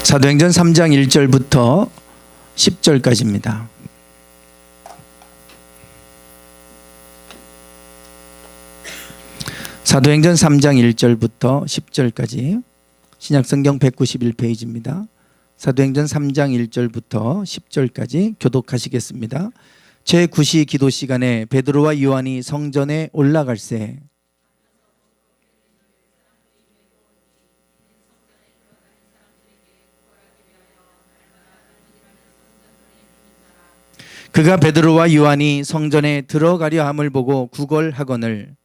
사도행전 3장 1절부터 10절까지입니다. 사도행전 3장 1절부터 10절까지 신약성경 191페이지입니다. 사도행전 3장 1절부터 10절까지 교독하시겠습니다. 제9시 기도 시간에 베드로와 요한이 성전에 올라갈새 그가 베드로와 요한이 성전에 들어가려 함을 보고 구걸하거늘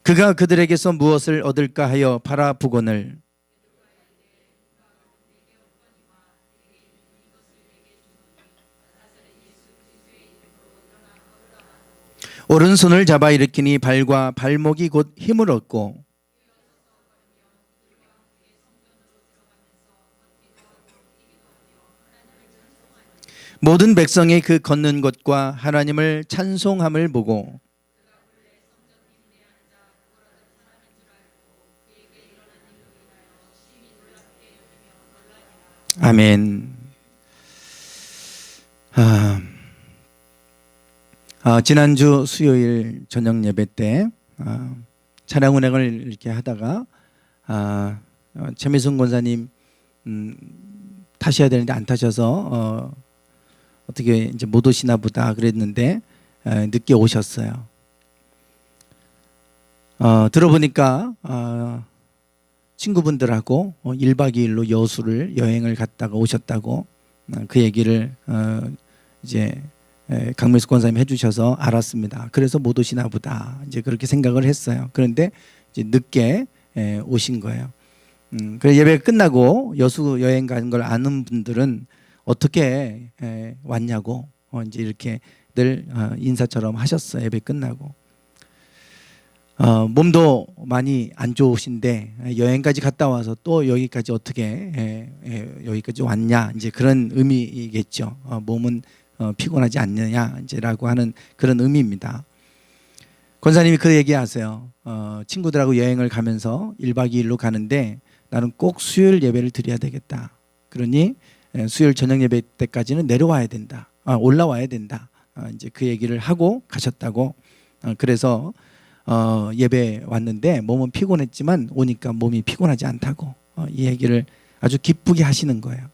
그가 그들에게서 무엇을 얻을까 하여 바라보거늘 오른손을 잡아 일으키니 발과 발목이 곧 힘을 얻고 모든 백성이 그 걷는 것과 하나님을 찬송함을 보고 아멘. 지난주 수요일 저녁 예배 때 찬양 운행을 이렇게 하다가 최미순 권사님 타셔야 되는데 안 타셔서 어떻게 이제 못 오시나 보다 그랬는데 늦게 오셨어요. 들어보니까 친구분들하고 1박 2일로 여수를 여행을 갔다가 오셨다고 그 얘기를 이제 강민수 권사님 해주셔서 알았습니다. 그래서 못 오시나 보다 이제 그렇게 생각을 했어요. 그런데 이제 늦게 오신 거예요. 그래서 예배가 끝나고 여수 여행 간 걸 아는 분들은 어떻게 왔냐고 이제 이렇게 늘 인사처럼 하셨어요. 예배 끝나고. 몸도 많이 안 좋으신데 여행까지 갔다 와서 또 여기까지 어떻게 여기까지 왔냐 이제 그런 의미겠죠. 몸은 피곤하지 않느냐 이제라고 하는 그런 의미입니다. 권사님이 그 얘기하세요. 친구들하고 여행을 가면서 1박 2일로 가는데 나는 꼭 수요일 예배를 드려야 되겠다. 그러니 수요일 저녁 예배 때까지는 내려와야 된다. 올라와야 된다. 이제 그 얘기를 하고 가셨다고. 그래서 예배 왔는데 몸은 피곤했지만 오니까 몸이 피곤하지 않다고 이 얘기를 아주 기쁘게 하시는 거예요.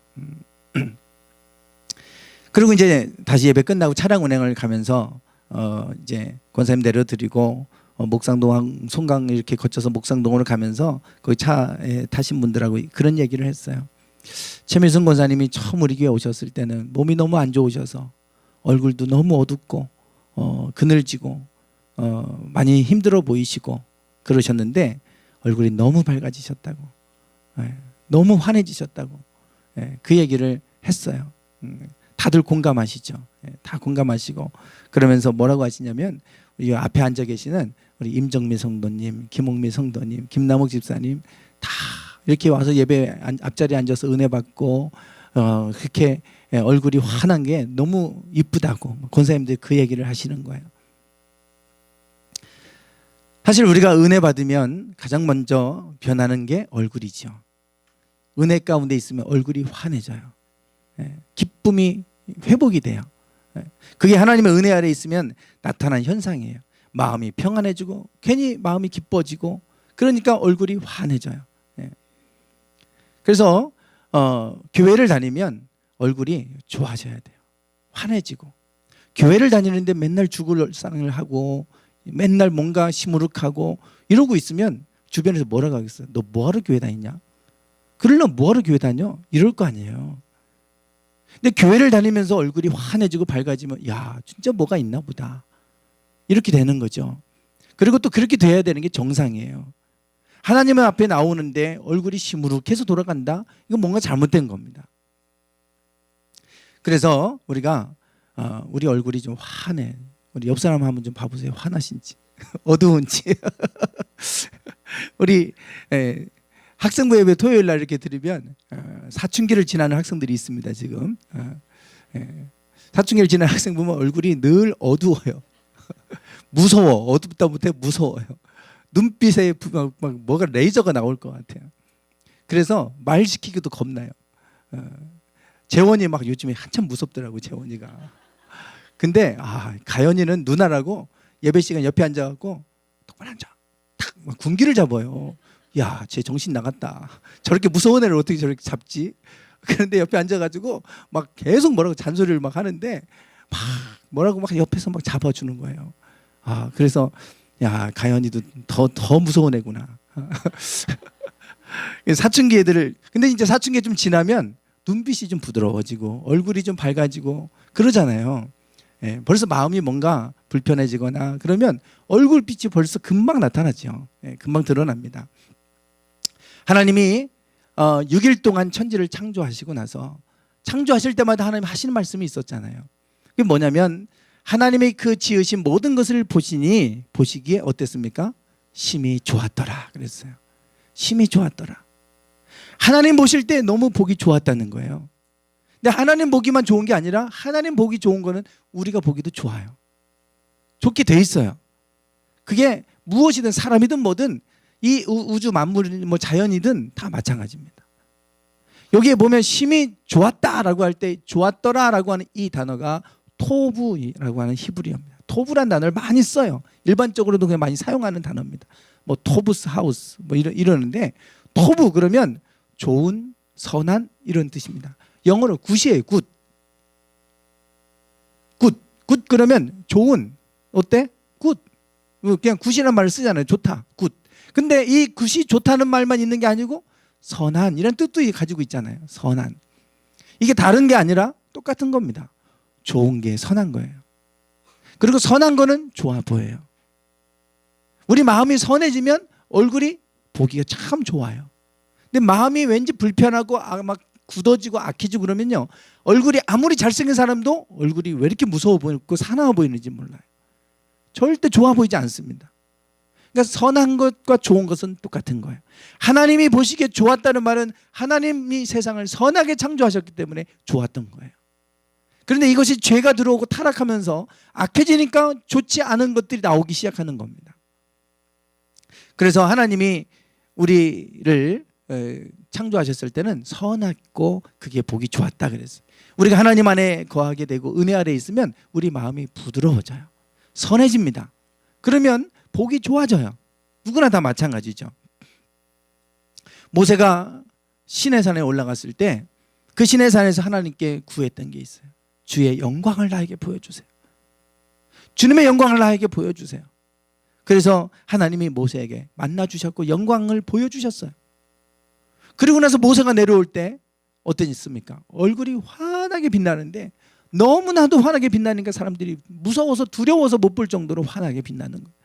그리고 이제 다시 예배 끝나고 차량 운행을 가면서 이제 권사님 내려드리고 목상동 송강 이렇게 거쳐서 목상동으로 가면서 거기 차에 타신 분들하고 그런 얘기를 했어요. 최미순 권사님이 처음 우리 교회 오셨을 때는 몸이 너무 안 좋으셔서 얼굴도 너무 어둡고 그늘지고 많이 힘들어 보이시고 그러셨는데 얼굴이 너무 밝아지셨다고, 너무 환해지셨다고 그 얘기를 했어요. 다들 공감하시죠. 다 공감하시고 그러면서 뭐라고 하시냐면 이 앞에 앉아 계시는 우리 임정미 성도님, 김홍미 성도님, 김남욱 집사님 다 이렇게 와서 예배 앞자리에 앉아서 은혜 받고 그렇게 얼굴이 환한 게 너무 이쁘다고 권사님들이 그 얘기를 하시는 거예요. 사실 우리가 은혜 받으면 가장 먼저 변하는 게 얼굴이죠. 은혜 가운데 있으면 얼굴이 환해져요. 기쁨이 회복이 돼요. 그게 하나님의 은혜 아래 있으면 나타난 현상이에요. 마음이 평안해지고 괜히 마음이 기뻐지고 그러니까 얼굴이 환해져요. 그래서 교회를 다니면 얼굴이 좋아져야 돼요. 환해지고 교회를 다니는데 맨날 죽을 상을 하고 맨날 뭔가 시무룩하고 이러고 있으면 주변에서 뭐라고 하겠어요? 너 뭐하러 교회 다니냐? 그러려면 뭐하러 교회 다녀? 이럴 거 아니에요. 근데 교회를 다니면서 얼굴이 환해지고 밝아지면 야 진짜 뭐가 있나 보다 이렇게 되는 거죠. 그리고 또 그렇게 돼야 되는 게 정상이에요. 하나님 앞에 나오는데 얼굴이 시무룩해서 돌아간다? 이건 뭔가 잘못된 겁니다. 그래서 우리가 우리 얼굴이 좀 환해. 우리 옆 사람 한번 좀 봐보세요. 환하신지 어두운지. 우리 학생부 예배 토요일 날 이렇게 드리면 사춘기를 지나는 학생들이 있습니다. 지금 사춘기를 지나는 학생 보면 얼굴이 늘 어두워요. 무서워. 어둡다 못해 무서워요. 눈빛에 막 뭐가 레이저가 나올 것 같아요. 그래서 말 시키기도 겁나요. 재원이 막 요즘에 한참 무섭더라고, 재원이가. 근데 가연이는 누나라고 예배 시간 옆에 앉아갖고 똑바로 앉아. 탁 막 군기를 잡아요. 야, 쟤 정신 나갔다. 저렇게 무서운 애를 어떻게 저렇게 잡지? 그런데 옆에 앉아가지고 막 계속 뭐라고 잔소리를 막 하는데 막 뭐라고 막 옆에서 막 잡아주는 거예요. 그래서 야, 가연이도 더 무서운 애구나. 사춘기 애들을, 근데 이제 사춘기 좀 지나면 눈빛이 좀 부드러워지고 얼굴이 좀 밝아지고 그러잖아요. 예, 벌써 마음이 뭔가 불편해지거나 그러면 얼굴빛이 벌써 금방 나타나죠. 예, 금방 드러납니다. 하나님이 6일 동안 천지를 창조하시고 나서 창조하실 때마다 하나님 하시는 말씀이 있었잖아요. 그게 뭐냐면 하나님의 그 지으신 모든 것을 보시기에 어땠습니까? 심히 좋았더라 그랬어요. 심히 좋았더라. 하나님 보실 때 너무 보기 좋았다는 거예요. 근데 하나님 보기만 좋은 게 아니라 하나님 보기 좋은 거는 우리가 보기도 좋아요. 좋게 돼 있어요. 그게 무엇이든 사람이든 뭐든 이 우주 만물 뭐 자연이든 다 마찬가지입니다. 여기에 보면 심히 좋았다라고 할 때 좋았더라라고 하는 이 단어가 토부라고 하는 히브리어입니다. 토부란 단어를 많이 써요. 일반적으로도 그냥 많이 사용하는 단어입니다. 뭐 토브스 하우스 뭐 이러는데 토부 그러면 좋은, 선한 이런 뜻입니다. 영어로 굿이에요. 굿. 굿 그러면 좋은. 어때? 굿. 그냥 굿이라는 말을 쓰잖아요. 좋다. 굿. 근데 이 굿이 좋다는 말만 있는 게 아니고 선한 이런 뜻도 가지고 있잖아요. 선한. 이게 다른 게 아니라 똑같은 겁니다. 좋은 게 선한 거예요. 그리고 선한 거는 좋아 보여요. 우리 마음이 선해지면 얼굴이 보기가 참 좋아요. 근데 마음이 왠지 불편하고 막 굳어지고 악해지고 그러면요, 얼굴이 아무리 잘생긴 사람도 얼굴이 왜 이렇게 무서워 보이고 사나워 보이는지 몰라요. 절대 좋아 보이지 않습니다. 그러니까 선한 것과 좋은 것은 똑같은 거예요. 하나님이 보시기에 좋았다는 말은 하나님이 세상을 선하게 창조하셨기 때문에 좋았던 거예요. 그런데 이것이 죄가 들어오고 타락하면서 악해지니까 좋지 않은 것들이 나오기 시작하는 겁니다. 그래서 하나님이 우리를 창조하셨을 때는 선하고 그게 보기 좋았다 그랬어요. 우리가 하나님 안에 거하게 되고 은혜 아래 있으면 우리 마음이 부드러워져요. 선해집니다. 그러면 보기 좋아져요. 누구나 다 마찬가지죠. 모세가 시내산에 올라갔을 때 그 시내산에서 하나님께 구했던 게 있어요. 주의 영광을 나에게 보여주세요. 주님의 영광을 나에게 보여주세요. 그래서 하나님이 모세에게 만나주셨고 영광을 보여주셨어요. 그리고 나서 모세가 내려올 때 어땠습니까? 얼굴이 환하게 빛나는데 너무나도 환하게 빛나니까 사람들이 무서워서 두려워서 못 볼 정도로 환하게 빛나는 거예요.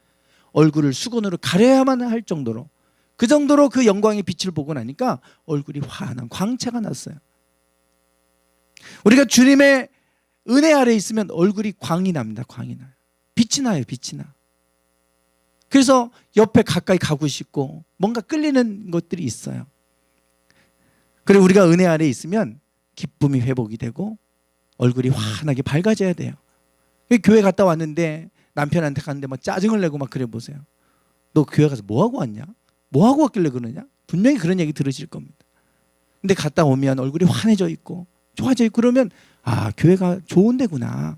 얼굴을 수건으로 가려야만 할 정도로, 그 정도로 그 영광의 빛을 보고 나니까 얼굴이 환한 광채가 났어요. 우리가 주님의 은혜 아래 있으면 얼굴이 광이 납니다. 광이 나요. 빛이 나요. 빛이 나. 그래서 옆에 가까이 가고 싶고 뭔가 끌리는 것들이 있어요. 그리고 우리가 은혜 아래 있으면 기쁨이 회복이 되고 얼굴이 환하게 밝아져야 돼요. 교회 갔다 왔는데 남편한테 갔는데 막 짜증을 내고 막 그래 보세요. 너 교회 가서 뭐 하고 왔냐? 뭐 하고 왔길래 그러냐? 분명히 그런 얘기 들으실 겁니다. 근데 갔다 오면 얼굴이 환해져 있고 좋아져 있고 그러면 교회가 좋은 데구나.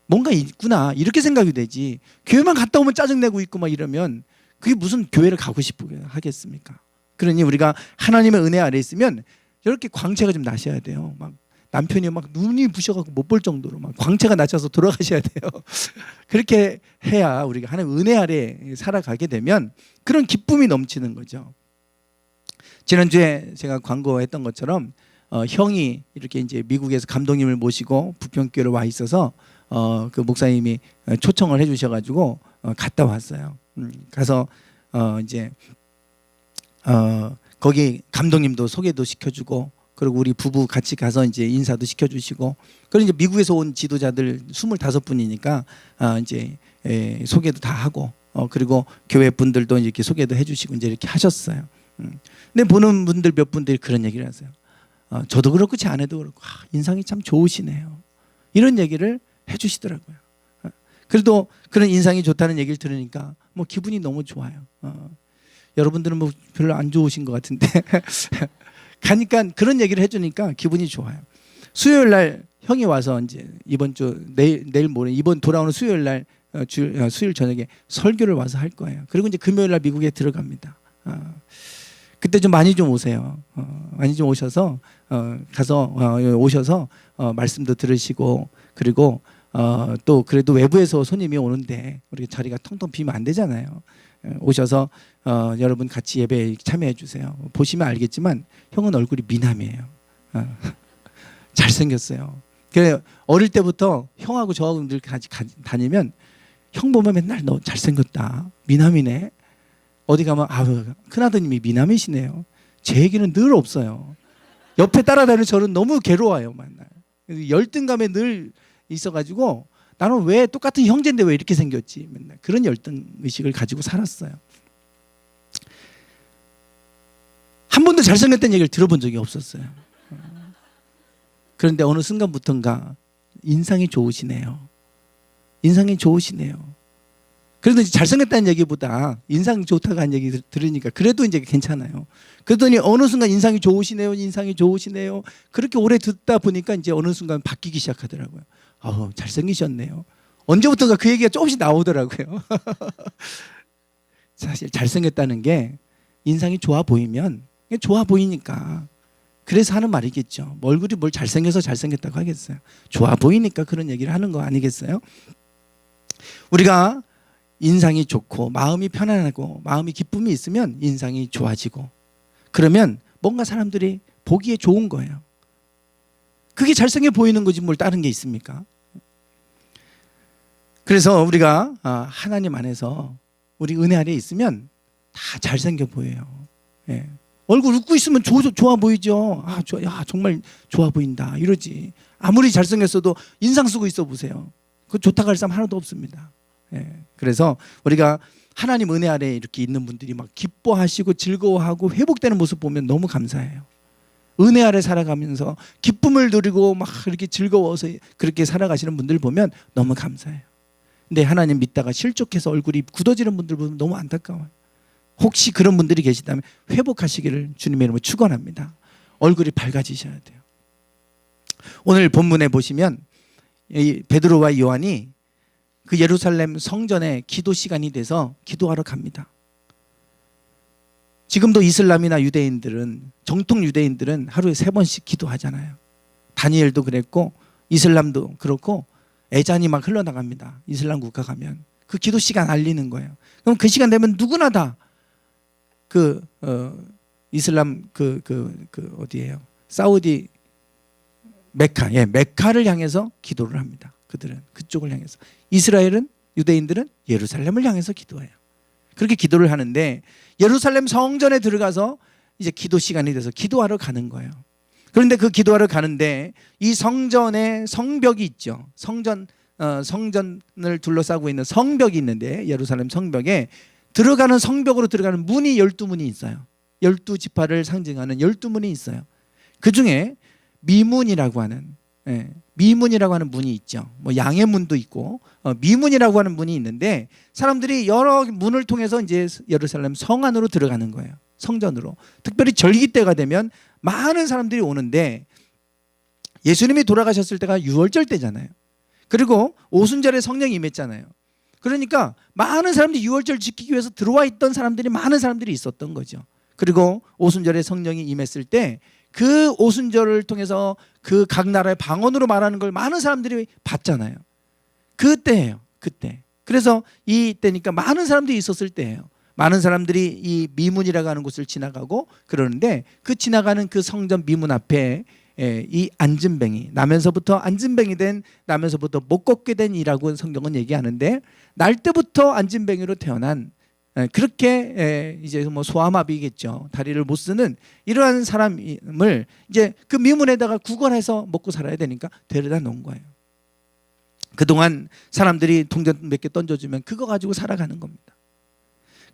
뭔가 있구나. 이렇게 생각이 되지. 교회만 갔다 오면 짜증내고 있고 막 이러면 그게 무슨 교회를 가고 싶게 하겠습니까? 그러니 우리가 하나님의 은혜 아래 있으면 이렇게 광채가 좀 나셔야 돼요. 막 남편이 막 눈이 부셔갖고 못 볼 정도로 막 광채가 나셔서 돌아가셔야 돼요. 그렇게 해야 우리가 하나님 은혜 아래 살아가게 되면 그런 기쁨이 넘치는 거죠. 지난주에 제가 광고했던 것처럼 형이 이렇게 이제 미국에서 감독님을 모시고 부평교회로 와 있어서 그 목사님이 초청을 해주셔가지고 갔다 왔어요. 가서 이제 거기 감독님도 소개도 시켜주고 그리고 우리 부부 같이 가서 이제 인사도 시켜주시고 그리고 이제 미국에서 온 지도자들 25분이니까 이제 소개도 다 하고 그리고 교회 분들도 이렇게 소개도 해주시고 이제 이렇게 하셨어요. 근데 보는 분들 몇 분들이 그런 얘기를 하세요. 저도 그렇고 제 아내도 그렇고 인상이 참 좋으시네요. 이런 얘기를 해주시더라고요. 그래도 그런 인상이 좋다는 얘기를 들으니까 뭐 기분이 너무 좋아요. 여러분들은 뭐 별로 안 좋으신 것 같은데 가니까 그런 얘기를 해주니까 기분이 좋아요. 수요일 날 형이 와서 이제 이번 주 내일 모레 이번 돌아오는 수요일 날 수요일 저녁에 설교를 와서 할 거예요. 그리고 이제 금요일 날 미국에 들어갑니다. 그때 좀 많이 좀 오세요. 많이 좀 오셔서 가서 오셔서 말씀도 들으시고 그리고 또 그래도 외부에서 손님이 오는데 우리 자리가 텅텅 비면 안 되잖아요. 오셔서 여러분 같이 예배에 참여해 주세요. 보시면 알겠지만 형은 얼굴이 미남이에요. 잘생겼어요. 그래 어릴 때부터 형하고 저하고 늘 같이 다니면 형 보면 맨날 너 잘생겼다. 미남이네. 어디 가면 큰아드님이 미남이시네요. 제 얘기는 늘 없어요. 옆에 따라다니는 저는 너무 괴로워요. 맨날. 열등감에 늘 있어가지고 나는 왜 똑같은 형제인데 왜 이렇게 생겼지? 맨날 그런 열등의식을 가지고 살았어요. 한 번도 잘생겼다는 얘기를 들어본 적이 없었어요. 그런데 어느 순간부터인가 인상이 좋으시네요. 인상이 좋으시네요. 그래도 이제 잘생겼다는 얘기보다 인상이 좋다고 한 얘기 들으니까 그래도 이제 괜찮아요. 그러더니 어느 순간 인상이 좋으시네요. 인상이 좋으시네요. 그렇게 오래 듣다 보니까 이제 어느 순간 바뀌기 시작하더라고요. 잘생기셨네요. 언제부턴가 그 얘기가 조금씩 나오더라고요. 사실 잘생겼다는 게 인상이 좋아 보이면 좋아 보이니까 그래서 하는 말이겠죠. 얼굴이 뭘 잘생겨서 잘생겼다고 하겠어요. 좋아 보이니까 그런 얘기를 하는 거 아니겠어요? 우리가 인상이 좋고 마음이 편안하고 마음이 기쁨이 있으면 인상이 좋아지고 그러면 뭔가 사람들이 보기에 좋은 거예요. 그게 잘생겨 보이는 거지 뭘 다른 게 있습니까? 그래서 우리가 하나님 안에서 우리 은혜 아래 있으면 다 잘생겨 보여요. 예. 얼굴 웃고 있으면 좋아 보이죠. 정말 좋아 보인다 이러지. 아무리 잘생겼어도 인상 쓰고 있어 보세요. 그 좋다고 할 사람 하나도 없습니다. 예. 그래서 우리가 하나님 은혜 아래 이렇게 있는 분들이 막 기뻐하시고 즐거워하고 회복되는 모습 보면 너무 감사해요. 은혜 아래 살아가면서 기쁨을 누리고 막 이렇게 즐거워서 그렇게 살아가시는 분들 보면 너무 감사해요. 근데 하나님 믿다가 실족해서 얼굴이 굳어지는 분들 보면 너무 안타까워요. 혹시 그런 분들이 계시다면 회복하시기를 주님의 이름으로 축원합니다. 얼굴이 밝아지셔야 돼요. 오늘 본문에 보시면 베드로와 요한이 그 예루살렘 성전에 기도 시간이 돼서 기도하러 갑니다. 지금도 이슬람이나 유대인들은 정통 유대인들은 하루에 3번씩 기도하잖아요. 다니엘도 그랬고 이슬람도 그렇고 애잔이 막 흘러나갑니다. 이슬람 국가 가면 그 기도 시간 알리는 거예요. 그럼 그 시간 되면 누구나 다 이슬람 어디예요? 사우디 메카, 메카를 향해서 기도를 합니다. 그들은 그쪽을 향해서. 이스라엘은 유대인들은 예루살렘을 향해서 기도해요. 그렇게 기도를 하는데 예루살렘 성전에 들어가서 이제 기도 시간이 돼서 기도하러 가는 거예요. 그런데 그 기도하러 가는데 이 성전에 성벽이 있죠. 성전을 둘러싸고 있는 성벽이 있는데 예루살렘 성벽에 들어가는 성벽으로 들어가는 문이 12문이 있어요. 12지파를 상징하는 12문이 있어요. 그중에 미문이라고 하는 문이 있죠. 뭐 양의 문도 있고 미문이라고 하는 문이 있는데 사람들이 여러 문을 통해서 이제 예루살렘 성 안으로 들어가는 거예요. 성전으로. 특별히 절기 때가 되면 많은 사람들이 오는데 예수님이 돌아가셨을 때가 유월절 때잖아요. 그리고 오순절에 성령이 임했잖아요. 그러니까 많은 사람들이 유월절 지키기 위해서 들어와 있던 사람들이 많은 사람들이 있었던 거죠. 그리고 오순절에 성령이 임했을 때 그 오순절을 통해서 그 각 나라의 방언으로 말하는 걸 많은 사람들이 봤잖아요. 그때예요. 그때. 그래서 이때니까 많은 사람들이 있었을 때예요. 많은 사람들이 이 미문이라고 하는 곳을 지나가고 그러는데 그 지나가는 그 성전 미문 앞에 이 안진뱅이, 나면서부터 안진뱅이 된, 나면서부터 못 걷게 된 이라고 성경은 얘기하는데 날 때부터 안진뱅이로 태어난 그렇게 이제 뭐 소아마비겠죠. 다리를 못 쓰는 이러한 사람을 이제 그 미문에다가 구걸해서 먹고 살아야 되니까 데려다 놓은 거예요. 그동안 사람들이 동전 몇 개 던져주면 그거 가지고 살아가는 겁니다.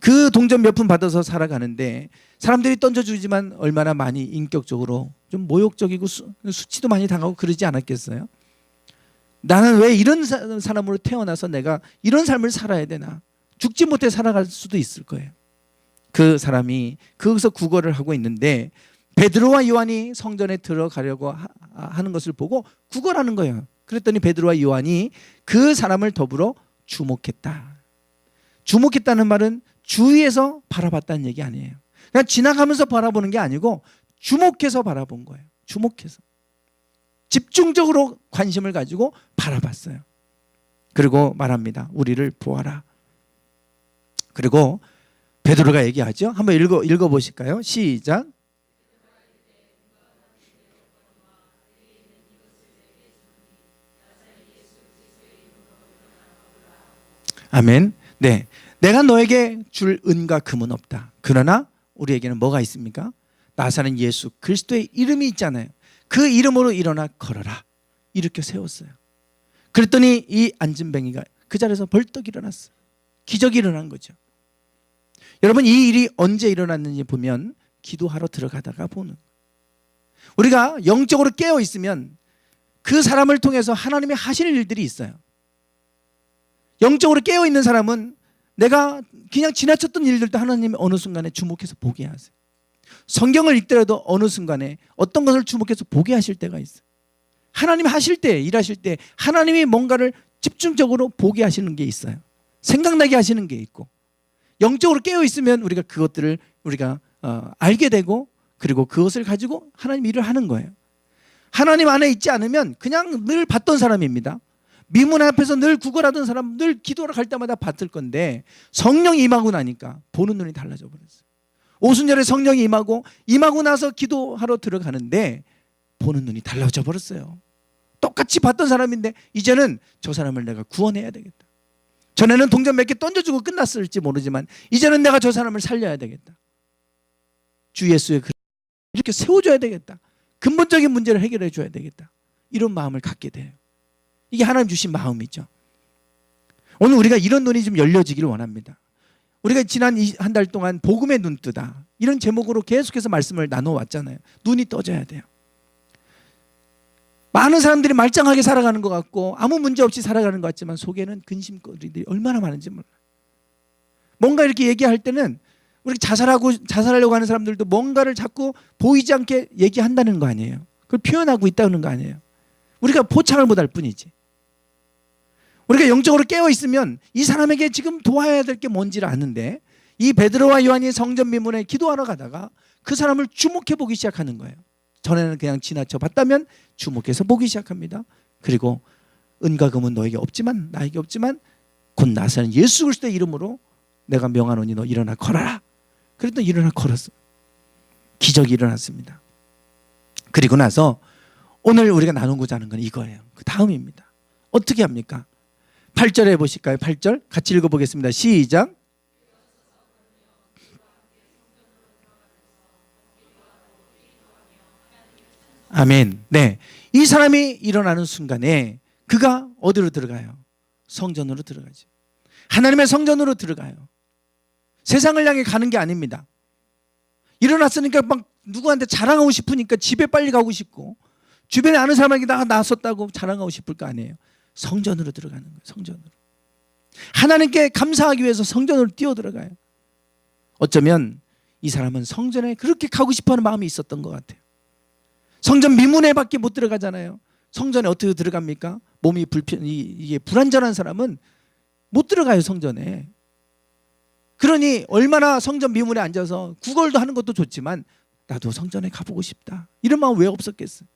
그 동전 몇 푼 받아서 살아가는데 사람들이 던져주지만 얼마나 많이 인격적으로 좀 모욕적이고 수치도 많이 당하고 그러지 않았겠어요? 나는 왜 이런 사람으로 태어나서 내가 이런 삶을 살아야 되나? 죽지 못해 살아갈 수도 있을 거예요. 그 사람이 거기서 구걸을 하고 있는데 베드로와 요한이 성전에 들어가려고 하는 것을 보고 구걸하는 거예요. 그랬더니 베드로와 요한이 그 사람을 더불어 주목했다. 주목했다는 말은 주위에서 바라봤다는 얘기 아니에요. 그냥 지나가면서 바라보는 게 아니고 주목해서 바라본 거예요. 주목해서. 집중적으로 관심을 가지고 바라봤어요. 그리고 말합니다. 우리를 보아라. 그리고 베드로가 얘기하죠. 한번 읽어보실까요? 시작. 아멘. 네, 내가 너에게 줄 은과 금은 없다. 그러나 우리에게는 뭐가 있습니까? 나사렛 예수 그리스도의 이름이 있잖아요. 그 이름으로 일어나 걸어라. 이렇게 세웠어요. 그랬더니 이 안진뱅이가 그 자리에서 벌떡 일어났어요. 기적이 일어난 거죠. 여러분, 이 일이 언제 일어났는지 보면 기도하러 들어가다가 보는, 우리가 영적으로 깨어 있으면 그 사람을 통해서 하나님이 하실 일들이 있어요. 영적으로 깨어 있는 사람은 내가 그냥 지나쳤던 일들도 하나님이 어느 순간에 주목해서 보게 하세요. 성경을 읽더라도 어느 순간에 어떤 것을 주목해서 보게 하실 때가 있어요. 하나님이 하실 때, 일하실 때 하나님이 뭔가를 집중적으로 보게 하시는 게 있어요. 생각나게 하시는 게 있고, 영적으로 깨어 있으면 우리가 그것들을 우리가 알게 되고, 그리고 그것을 가지고 하나님 일을 하는 거예요. 하나님 안에 있지 않으면 그냥 늘 봤던 사람입니다. 미문 앞에서 늘 구걸하던 사람, 늘 기도하러 갈 때마다 봤을 건데 성령이 임하고 나니까 보는 눈이 달라져 버렸어요. 오순절에 성령이 임하고 나서 기도하러 들어가는데 보는 눈이 달라져 버렸어요. 똑같이 봤던 사람인데 이제는 저 사람을 내가 구원해야 되겠다. 전에는 동전 몇 개 던져주고 끝났을지 모르지만 이제는 내가 저 사람을 살려야 되겠다. 주 예수의 이렇게 세워줘야 되겠다. 근본적인 문제를 해결해 줘야 되겠다. 이런 마음을 갖게 돼요. 이게 하나님 주신 마음이죠. 오늘 우리가 이런 눈이 좀 열려지기를 원합니다. 우리가 지난 한 달 동안 복음의 눈뜨다, 이런 제목으로 계속해서 말씀을 나눠왔잖아요. 눈이 떠져야 돼요. 많은 사람들이 말짱하게 살아가는 것 같고 아무 문제 없이 살아가는 것 같지만 속에는 근심거리들이 얼마나 많은지 몰라요. 뭔가 이렇게 얘기할 때는 우리 자살하려고 하는 사람들도 뭔가를 자꾸 보이지 않게 얘기한다는 거 아니에요. 그걸 표현하고 있다는 거 아니에요. 우리가 포착을 못할 뿐이지. 우리가 영적으로 깨어 있으면 이 사람에게 지금 도와야 될 게 뭔지를 아는데, 이 베드로와 요한이 성전 미문에 기도하러 가다가 그 사람을 주목해 보기 시작하는 거예요. 전에는 그냥 지나쳐 봤다면 주목해서 보기 시작합니다. 그리고 은과 금은 너에게 없지만, 나에게 없지만 곧 나사렛 예수 그리스도의 이름으로 내가 명하노니 너 일어나 걸어라. 그랬더니 일어나 걸었어. 기적이 일어났습니다. 그리고 나서 오늘 우리가 나누고자 하는 건 이거예요. 그 다음입니다. 어떻게 합니까? 8절 해보실까요? 8절 같이 읽어보겠습니다. 시작. 아멘. 네, 이 사람이 일어나는 순간에 그가 어디로 들어가요? 성전으로 들어가죠. 하나님의 성전으로 들어가요. 세상을 향해 가는 게 아닙니다. 일어났으니까 막 누구한테 자랑하고 싶으니까 집에 빨리 가고 싶고, 주변에 아는 사람에게 나 나섰다고 자랑하고 싶을 거 아니에요. 성전으로 들어가는 거예요. 성전으로. 하나님께 감사하기 위해서 성전으로 뛰어들어가요. 어쩌면 이 사람은 성전에 그렇게 가고 싶어하는 마음이 있었던 것 같아요. 성전 미문에 밖에 못 들어가잖아요. 성전에 어떻게 들어갑니까? 몸이 이게 불안전한 사람은 못 들어가요, 성전에. 그러니 얼마나 성전 미문에 앉아서 구걸도 하는 것도 좋지만 나도 성전에 가보고 싶다, 이런 마음 왜 없었겠어요?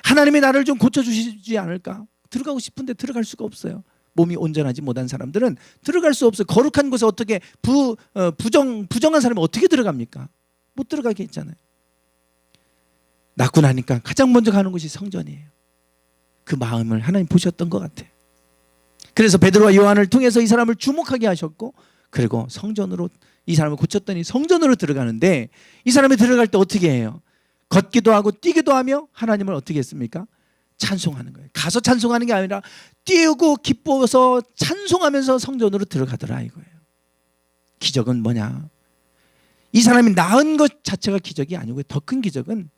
하나님이 나를 좀 고쳐주시지 않을까? 들어가고 싶은데 들어갈 수가 없어요. 몸이 온전하지 못한 사람들은 들어갈 수 없어요. 거룩한 곳에 어떻게 부정한 사람이 어떻게 들어갑니까? 못 들어가게 했잖아요. 낳고 나니까 가장 먼저 가는 곳이 성전이에요. 그 마음을 하나님 보셨던 것 같아요. 그래서 베드로와 요한을 통해서 이 사람을 주목하게 하셨고, 그리고 성전으로 이 사람을 고쳤더니 성전으로 들어가는데, 이 사람이 들어갈 때 어떻게 해요? 걷기도 하고 뛰기도 하며 하나님을 어떻게 했습니까? 찬송하는 거예요. 가서 찬송하는 게 아니라 뛰고 기뻐서 찬송하면서 성전으로 들어가더라, 이거예요. 기적은 뭐냐? 이 사람이 낳은 것 자체가 기적이 아니고 더 큰 기적은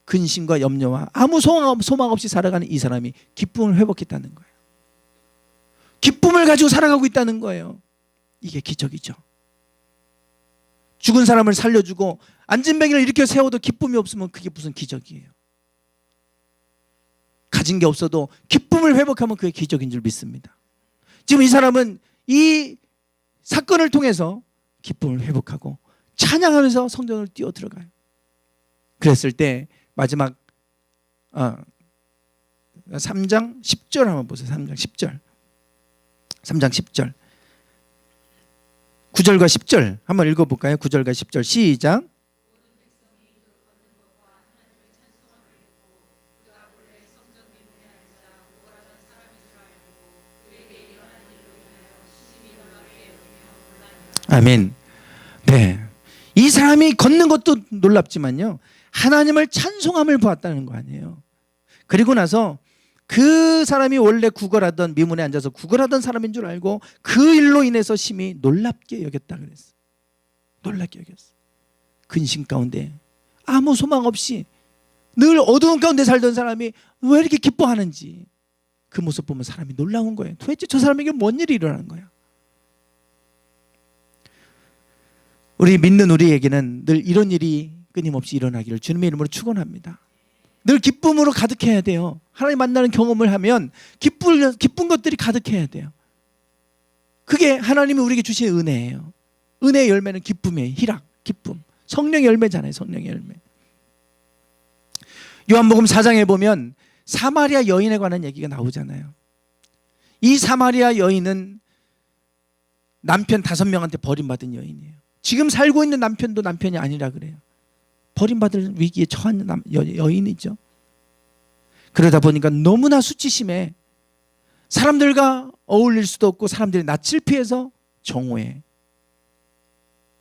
근심과 염려와 아무 소망 없이 살아가는 이 사람이 기쁨을 회복했다는 거예요. 기쁨을 가지고 살아가고 있다는 거예요. 이게 기적이죠. 죽은 사람을 살려주고 앉은 병이를 일으켜 세워도 기쁨이 없으면 그게 무슨 기적이에요. 가진 게 없어도 기쁨을 회복하면 그게 기적인 줄 믿습니다. 지금 이 사람은 이 사건을 통해서 기쁨을 회복하고 찬양하면서 성전을 뛰어 들어가요. 그랬을 때 마지막 3장 10절 한번 보세요. 3장 10절 9절과 10절 한번 읽어볼까요? 9절과 10절 시작. 아멘. 네, 이 사람이 걷는 것도 놀랍지만요, 하나님을 찬송함을 보았다는 거 아니에요. 그리고 나서 그 사람이 원래 구걸하던, 미문에 앉아서 구걸하던 사람인 줄 알고 그 일로 인해서 심히 놀랍게 여겼다 그랬어. 놀랍게 여겼어. 근심 가운데 아무 소망 없이 늘 어두운 가운데 살던 사람이 왜 이렇게 기뻐하는지 그 모습 보면 사람이 놀라운 거예요. 도대체 저 사람에게 뭔 일이 일어나는 거야. 우리 믿는 우리에게는 늘 이런 일이 끊임없이 일어나기를 주님의 이름으로 축원합니다. 늘 기쁨으로 가득해야 돼요. 하나님 만나는 경험을 하면 기쁜 것들이 가득해야 돼요. 그게 하나님이 우리에게 주신 은혜예요. 은혜의 열매는 기쁨이에요. 희락, 기쁨. 성령의 열매잖아요. 성령의 열매. 요한복음 4장에 보면 사마리아 여인에 관한 얘기가 나오잖아요. 이 사마리아 여인은 남편 5명한테 버림받은 여인이에요. 지금 살고 있는 남편도 남편이 아니라 그래요. 버림받을 위기에 처한 여인이죠. 그러다 보니까 너무나 수치심에 사람들과 어울릴 수도 없고 사람들이 낯을 피해서 정오에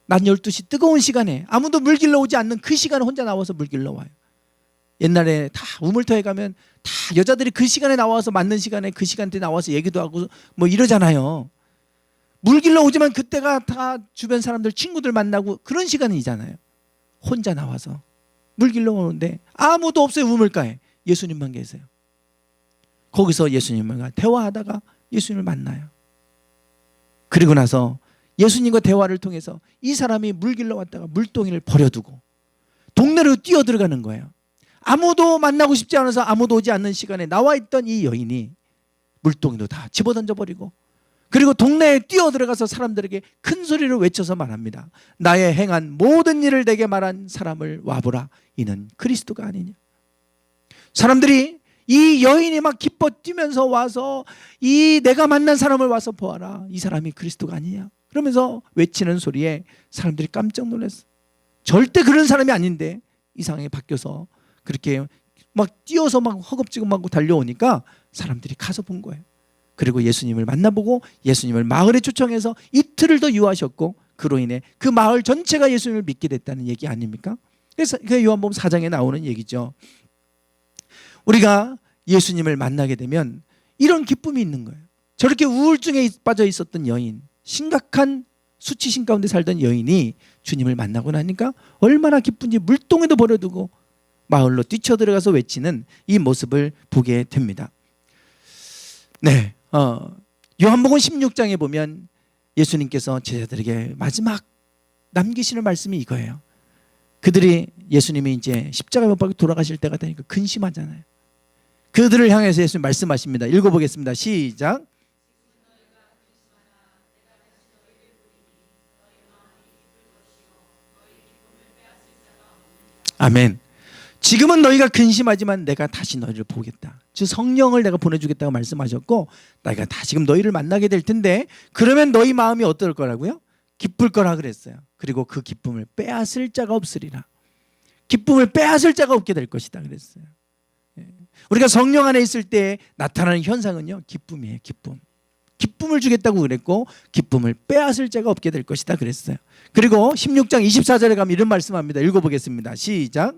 낮 12시 뜨거운 시간에 아무도 물 길러 오지 않는 그 시간에 혼자 나와서 물 길러 와요. 옛날에 다 우물터에 가면 다 여자들이 그 시간에 나와서 맞는 시간에 그 시간대에 나와서 얘기도 하고 뭐 이러잖아요. 물 길러 오지만 그때가 다 주변 사람들 친구들 만나고 그런 시간이잖아요. 혼자 나와서 물 길러 오는데 아무도 없어요. 우물가에 예수님만 계세요. 거기서 예수님과 대화하다가 예수님을 만나요. 그리고 나서 예수님과 대화를 통해서 이 사람이 물 길러 왔다가 물동이를 버려두고 동네로 뛰어 들어가는 거예요. 아무도 만나고 싶지 않아서 아무도 오지 않는 시간에 나와 있던 이 여인이 물동이도 다 집어던져버리고 그리고 동네에 뛰어 들어가서 사람들에게 큰 소리로 외쳐서 말합니다. 나의 행한 모든 일을 내게 말한 사람을 와보라. 이는 그리스도가 아니냐. 사람들이 이 여인이 막 기뻐 뛰면서 와서 이 내가 만난 사람을 와서 보아라. 이 사람이 그리스도가 아니냐. 그러면서 외치는 소리에 사람들이 깜짝 놀랐어. 절대 그런 사람이 아닌데 이상하게 바뀌어서 그렇게 막 뛰어서 막 허겁지겁 막 달려오니까 사람들이 가서 본 거예요. 그리고 예수님을 만나보고 예수님을 마을에 초청해서 이틀을 더 유하셨고 그로 인해 그 마을 전체가 예수님을 믿게 됐다는 얘기 아닙니까? 그래서 그 요한복음 4장에 나오는 얘기죠. 우리가 예수님을 만나게 되면 이런 기쁨이 있는 거예요. 저렇게 우울증에 빠져 있었던 여인, 심각한 수치심 가운데 살던 여인이 주님을 만나고 나니까 얼마나 기쁜지 물동에도 버려두고 마을로 뛰쳐들어가서 외치는 이 모습을 보게 됩니다. 네, 요한복음 16장에 보면 예수님께서 제자들에게 마지막 남기시는 말씀이 이거예요. 그들이 예수님이 이제 십자가에 못 박혀 돌아가실 때가 되니까 근심하잖아요. 그들을 향해서 예수님 말씀하십니다. 읽어보겠습니다. 시작. 아멘. 지금은 너희가 근심하지만 내가 다시 너희를 보겠다. 즉 성령을 내가 보내주겠다고 말씀하셨고 내가 다시금 너희를 만나게 될 텐데 그러면 너희 마음이 어떨 거라고요? 기쁠 거라 그랬어요. 그리고 그 기쁨을 빼앗을 자가 없으리라. 기쁨을 빼앗을 자가 없게 될 것이다 그랬어요. 우리가 성령 안에 있을 때 나타나는 현상은요, 기쁨이에요. 기쁨. 기쁨을 주겠다고 그랬고 기쁨을 빼앗을 자가 없게 될 것이다 그랬어요. 그리고 16장 24절에 가면 이런 말씀합니다. 읽어보겠습니다. 시작.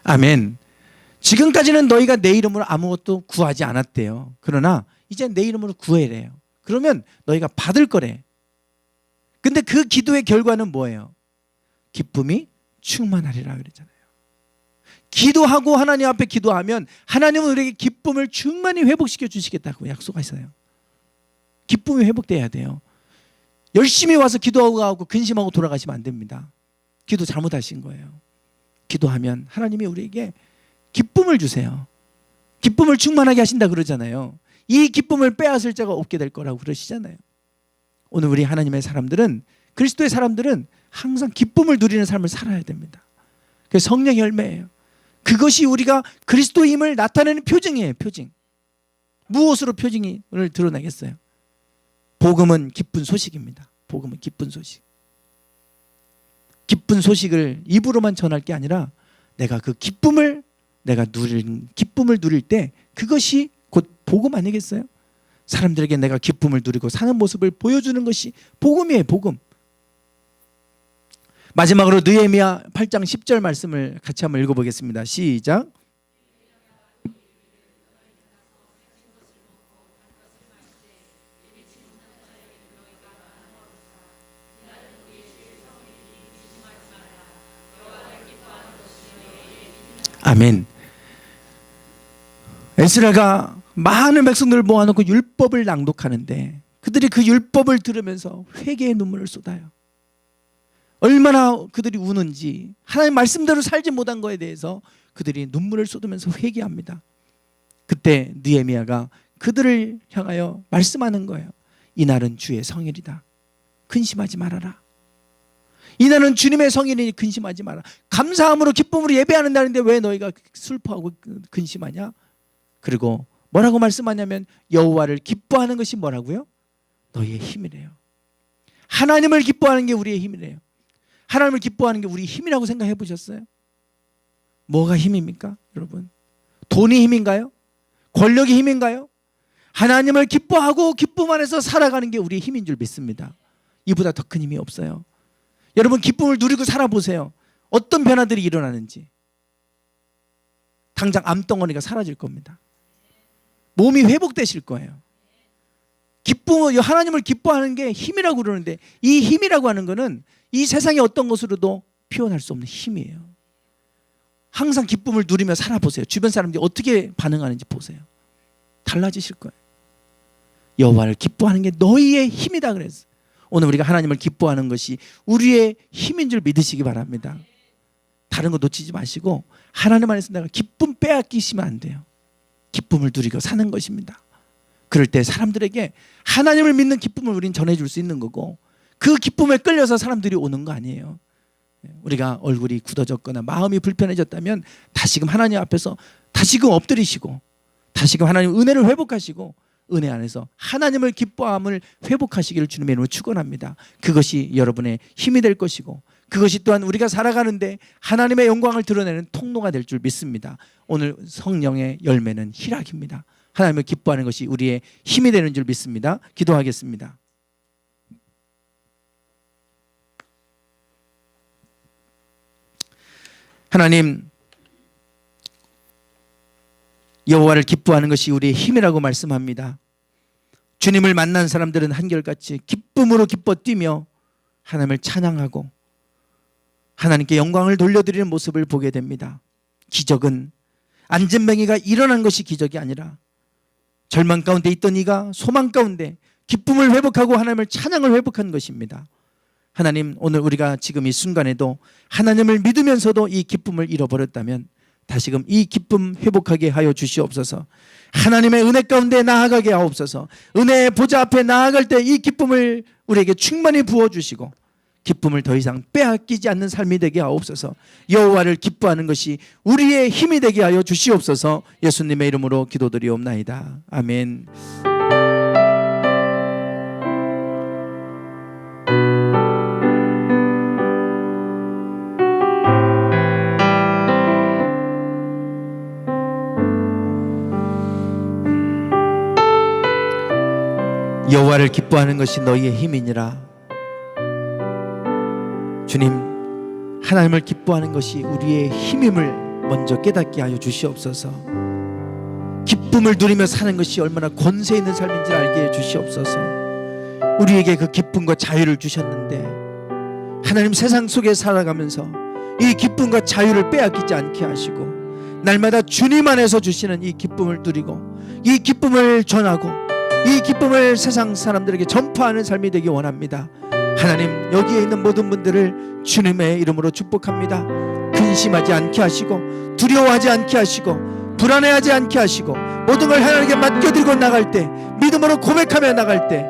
아멘. 지금까지는 너희가 내 이름으로 아무것도 구하지 않았대요. 그러나 이제 내 이름으로 구해래요. 그러면 너희가 받을 거래. 근데 그 기도의 결과는 뭐예요? 기쁨이 충만하리라 그랬잖아요. 기도하고 하나님 앞에 기도하면 하나님은 우리에게 기쁨을 충만히 회복시켜 주시겠다고 약속하셨어요. 기쁨이 회복돼야 돼요. 열심히 와서 기도하고 근심하고 돌아가시면 안 됩니다. 기도 잘못하신 거예요. 기도하면 하나님이 우리에게 기쁨을 주세요. 기쁨을 충만하게 하신다 그러잖아요. 이 기쁨을 빼앗을 자가 없게 될 거라고 그러시잖아요. 오늘 우리 하나님의 사람들은, 그리스도의 사람들은 항상 기쁨을 누리는 삶을 살아야 됩니다. 그게 성령의 열매예요. 그것이 우리가 그리스도임을 나타내는 표징이에요. 표징. 무엇으로 표징을 드러내겠어요? 복음은 기쁜 소식입니다. 복음은 기쁜 소식. 기쁜 소식을 입으로만 전할 게 아니라 내가 그 기쁨을 누릴 때 그것이 곧 복음 아니겠어요? 사람들에게 내가 기쁨을 누리고 사는 모습을 보여주는 것이 복음이에요. 복음. 마지막으로 느헤미야 8장 10절 말씀을 같이 한번 읽어보겠습니다. 시작. 아멘. 에스라가 많은 백성들을 모아놓고 율법을 낭독하는데 그들이 그 율법을 들으면서 회개의 눈물을 쏟아요. 얼마나 그들이 우는지, 하나님 말씀대로 살지 못한 거에 대해서 그들이 눈물을 쏟으면서 회개합니다. 그때 느헤미야가 그들을 향하여 말씀하는 거예요. 이날은 주의 성일이다. 근심하지 말아라. 이날은 주님의 성일이니 근심하지 마라. 감사함으로 기쁨으로 예배하는 날인데 왜 너희가 슬퍼하고 근심하냐? 그리고 뭐라고 말씀하냐면 여호와를 기뻐하는 것이 뭐라고요? 너희의 힘이래요. 하나님을 기뻐하는 게 우리의 힘이래요. 하나님을 기뻐하는 게 우리 힘이라고 생각해 보셨어요? 뭐가 힘입니까? 여러분, 돈이 힘인가요? 권력이 힘인가요? 하나님을 기뻐하고 기쁨 안에서 살아가는 게 우리의 힘인 줄 믿습니다. 이보다 더 큰 힘이 없어요. 여러분, 기쁨을 누리고 살아보세요. 어떤 변화들이 일어나는지. 당장 암덩어리가 사라질 겁니다. 몸이 회복되실 거예요. 하나님을 기뻐하는 게 힘이라고 그러는데, 이 힘이라고 하는 거는 이 세상의 어떤 것으로도 표현할 수 없는 힘이에요. 항상 기쁨을 누리며 살아보세요. 주변 사람들이 어떻게 반응하는지 보세요. 달라지실 거예요. 여호와를 기뻐하는 게 너희의 힘이다 그랬어요. 오늘 우리가 하나님을 기뻐하는 것이 우리의 힘인 줄 믿으시기 바랍니다. 다른 거 놓치지 마시고 하나님 안에서 내가 기쁨 빼앗기시면 안 돼요. 기쁨을 누리고 사는 것입니다. 그럴 때 사람들에게 하나님을 믿는 기쁨을 우리는 전해줄 수 있는 거고, 그 기쁨에 끌려서 사람들이 오는 거 아니에요. 우리가 얼굴이 굳어졌거나 마음이 불편해졌다면 다시금 하나님 앞에서 다시금 엎드리시고 다시금 하나님 은혜를 회복하시고 은혜 안에서 하나님을 기뻐함을 회복하시기를 주님의 이름으로 축원합니다. 그것이 여러분의 힘이 될 것이고, 그것이 또한 우리가 살아가는데 하나님의 영광을 드러내는 통로가 될 줄 믿습니다. 오늘 성령의 열매는 희락입니다. 하나님을 기뻐하는 것이 우리의 힘이 되는 줄 믿습니다. 기도하겠습니다. 하나님, 여호와를 기뻐하는 것이 우리의 힘이라고 말씀합니다. 주님을 만난 사람들은 한결같이 기쁨으로 기뻐 뛰며 하나님을 찬양하고 하나님께 영광을 돌려드리는 모습을 보게 됩니다. 기적은 안진뱅이가 일어난 것이 기적이 아니라 절망 가운데 있던 이가 소망 가운데 기쁨을 회복하고 하나님을 찬양을 회복한 것입니다. 하나님, 오늘 우리가 지금 이 순간에도 하나님을 믿으면서도 이 기쁨을 잃어버렸다면 다시금 이 기쁨 회복하게 하여 주시옵소서. 하나님의 은혜 가운데 나아가게 하옵소서. 은혜의 보좌 앞에 나아갈 때 이 기쁨을 우리에게 충만히 부어주시고 기쁨을 더 이상 빼앗기지 않는 삶이 되게 하옵소서. 여호와를 기뻐하는 것이 우리의 힘이 되게 하여 주시옵소서. 예수님의 이름으로 기도드리옵나이다. 아멘. 여호와를 기뻐하는 것이 너희의 힘이니라. 주님, 하나님을 기뻐하는 것이 우리의 힘임을 먼저 깨닫게 하여 주시옵소서. 기쁨을 누리며 사는 것이 얼마나 권세 있는 삶인지 알게 해 주시옵소서. 우리에게 그 기쁨과 자유를 주셨는데 하나님, 세상 속에 살아가면서 이 기쁨과 자유를 빼앗기지 않게 하시고 날마다 주님 안에서 주시는 이 기쁨을 누리고 이 기쁨을 전하고 이 기쁨을 세상 사람들에게 전파하는 삶이 되기 원합니다. 하나님, 여기에 있는 모든 분들을 주님의 이름으로 축복합니다. 근심하지 않게 하시고 두려워하지 않게 하시고 불안해하지 않게 하시고 모든 걸 하나님께 맡겨드리고 나갈 때, 믿음으로 고백하며 나갈 때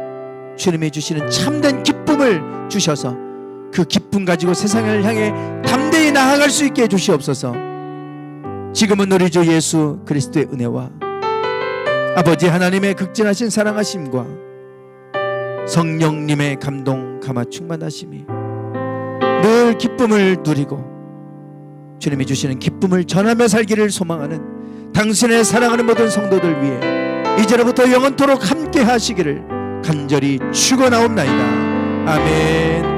주님이 주시는 참된 기쁨을 주셔서 그 기쁨 가지고 세상을 향해 담대히 나아갈 수 있게 해주시옵소서. 지금은 우리 주 예수 그리스도의 은혜와 아버지 하나님의 극진하신 사랑하심과 성령님의 감동 감화 충만하심이 늘 기쁨을 누리고 주님이 주시는 기쁨을 전하며 살기를 소망하는 당신의 사랑하는 모든 성도들 위해 이제로부터 영원토록 함께 하시기를 간절히 축원하옵나이다. 아멘.